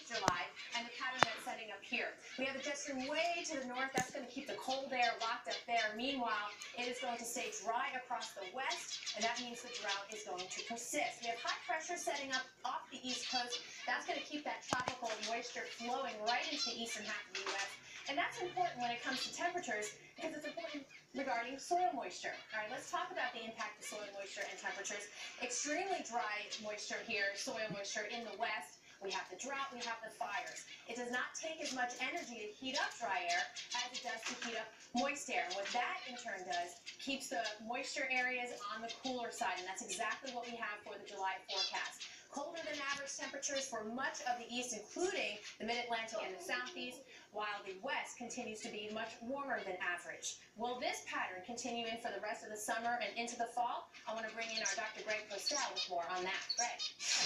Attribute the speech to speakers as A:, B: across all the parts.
A: July and the pattern that's setting up here. We have a jet stream way to the north. That's going to keep the cold air locked up there. Meanwhile, it is going to stay dry across the west, and that means the drought is going to persist. We have high pressure setting up off the east coast. That's going to keep that tropical moisture flowing right into the eastern half of the U.S. And that's important when it comes to temperatures because it's important regarding soil moisture. All right, let's talk about the impact of soil moisture and temperatures. Extremely dry moisture here, soil moisture in the west. We have the drought, we have the fires. It does not take as much energy to heat up dry air as it does to heat up moist air. What that in turn does, keeps the moisture areas on the cooler side, and that's exactly what we have for the July forecast. Colder than average temperatures for much of the east, including the mid-Atlantic and the southeast, while the west continues to be much warmer than average. Will this pattern continue in for the rest of the summer and into the fall? I want to bring in our Dr. Postel with more on that. Greg.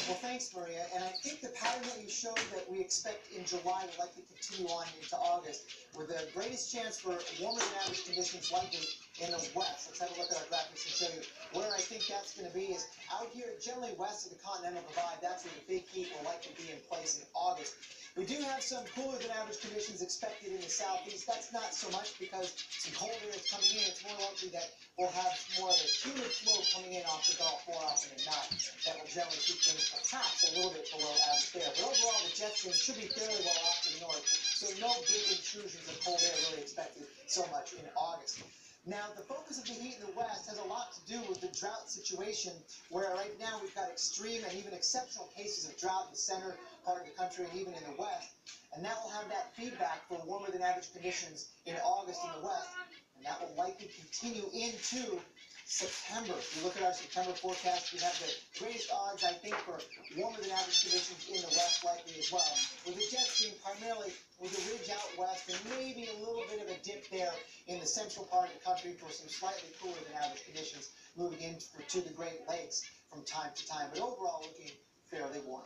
B: Well, thanks, Maria. And I think the pattern that you showed that we expect in July will likely continue on into August, with the greatest chance for warmer than average conditions likely in the west. Let's have a look at our graphics and show you where I think that's going to be is out here generally west of the Continental Divide. That's where the big heat will likely be in place in August. We do have some cooler than average conditions expected in the southeast. That's not so much because some cold air is coming in. It's more likely that we'll have more of a humid flow coming in off the Gulf more often than not. That will generally keep things perhaps a little bit below average there. But overall, the jet stream should be fairly well off to the north. So no big intrusions of cold air really expected so much in August. Now, the focus of the heat in the west has a lot to do with the drought situation, where right now we've got extreme and even exceptional cases of drought in the center part of the country and even in the west. And that will have that feedback for warmer than average conditions in August in the west. And that will likely continue into September. If you look at our September forecast, we have the greatest odds, I think, for warmer than average conditions in the west likely as well. With the jet stream primarily with the ridge out west and maybe a little bit of a dip there in the central part of the country for some slightly cooler than average conditions moving into the Great Lakes from time to time. But overall looking fairly warm.